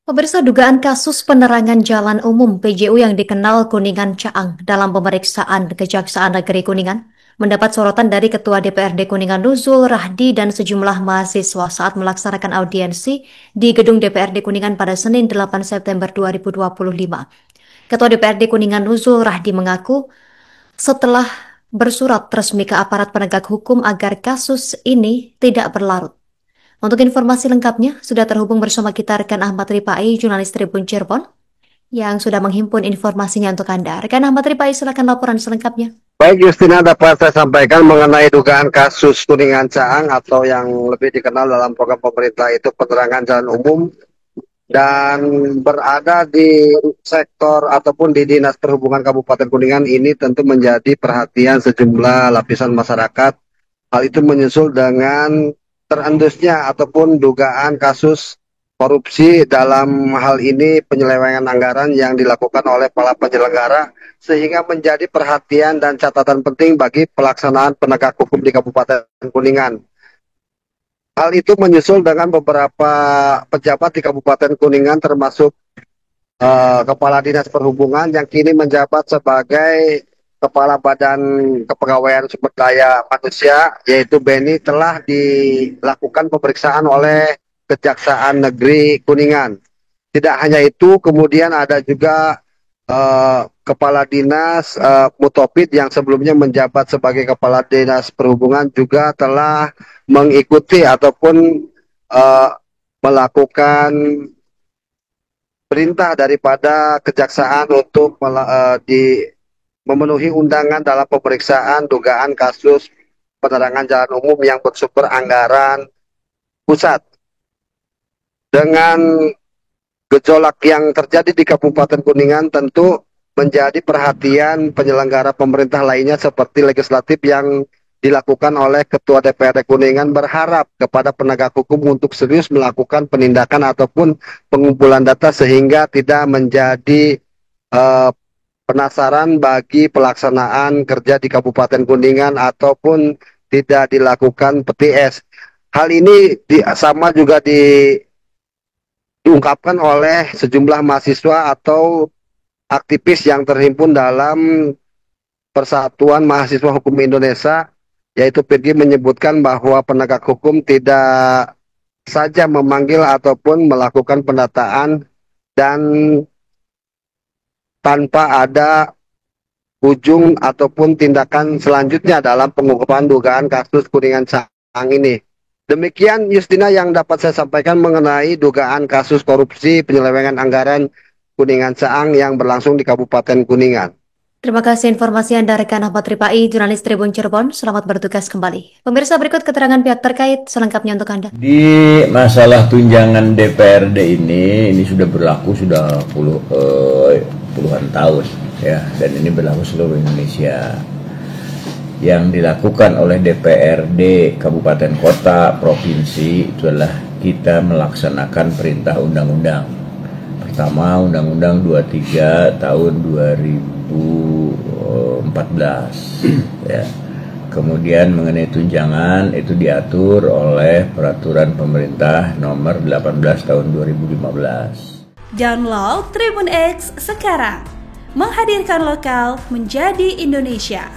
Pemirsa, dugaan kasus penerangan jalan umum PJU yang dikenal Kuningan Caang dalam pemeriksaan Kejaksaan Negeri Kuningan mendapat sorotan dari Ketua DPRD Kuningan Nuzul Rahdi dan sejumlah mahasiswa saat melaksanakan audiensi di gedung DPRD Kuningan pada Senin 8 September 2025. Ketua DPRD Kuningan Nuzul Rahdi mengaku setelah bersurat resmi ke aparat penegak hukum agar kasus ini tidak berlarut. Untuk informasi lengkapnya, sudah terhubung bersama kita rekan Ahmad Ripai, jurnalis Tribun Cirebon, yang sudah menghimpun informasinya untuk Anda. Rekan Ahmad Ripai, silakan laporan selengkapnya. Baik Justina, dapat saya sampaikan mengenai dugaan kasus Kuningan Caang atau yang lebih dikenal dalam program pemerintah itu penerangan jalan umum dan berada di sektor ataupun di Dinas Perhubungan Kabupaten Kuningan ini tentu menjadi perhatian sejumlah lapisan masyarakat. Hal itu menyusul dengan terendusnya ataupun dugaan kasus korupsi dalam hal ini penyelewengan anggaran yang dilakukan oleh para penyelenggara sehingga menjadi perhatian dan catatan penting bagi pelaksanaan penegak hukum di Kabupaten Kuningan. Hal itu menyusul dengan beberapa pejabat di Kabupaten Kuningan termasuk Kepala Dinas Perhubungan yang kini menjabat sebagai Kepala Badan Kepegawaian Sumber Daya Manusia, yaitu BENI, telah dilakukan pemeriksaan oleh Kejaksaan Negeri Kuningan. Tidak hanya itu, kemudian ada juga Kepala Dinas Mutopid yang sebelumnya menjabat sebagai Kepala Dinas Perhubungan juga telah mengikuti ataupun melakukan perintah daripada kejaksaan untuk memenuhi undangan dalam pemeriksaan dugaan kasus penerangan jalan umum yang bersumber anggaran pusat. Dengan gejolak yang terjadi di Kabupaten Kuningan tentu menjadi perhatian penyelenggara pemerintah lainnya seperti legislatif yang dilakukan oleh Ketua DPRD Kuningan berharap kepada penegak hukum untuk serius melakukan penindakan ataupun pengumpulan data sehingga tidak menjadi penasaran bagi pelaksanaan kerja di Kabupaten Kuningan ataupun tidak dilakukan PTS. Hal ini sama juga diungkapkan oleh sejumlah mahasiswa atau aktivis yang terhimpun dalam Persatuan Mahasiswa Hukum Indonesia, yaitu PIRGI, menyebutkan bahwa penegak hukum tidak saja memanggil ataupun melakukan pendataan dan tanpa ada ujung ataupun tindakan selanjutnya dalam pengungkapan dugaan kasus Kuningan Caang ini. Demikian Justina yang dapat saya sampaikan mengenai dugaan kasus korupsi penyelewengan anggaran Kuningan Caang yang berlangsung di Kabupaten Kuningan. Terima kasih informasi Anda rekan Ahmad Ripai, jurnalis Tribun Cirebon. Selamat bertugas kembali. Pemirsa, berikut keterangan pihak terkait selengkapnya untuk Anda. Di masalah tunjangan DPRD ini sudah berlaku puluhan tahun ya, dan ini berlaku seluruh Indonesia. Yang dilakukan oleh DPRD Kabupaten Kota Provinsi itu adalah kita melaksanakan perintah undang-undang. Pertama, Undang-Undang 23 tahun 2014 ya. Kemudian mengenai tunjangan itu diatur oleh Peraturan Pemerintah Nomor 18 tahun 2015. Download Tribun X sekarang, menghadirkan lokal menjadi Indonesia.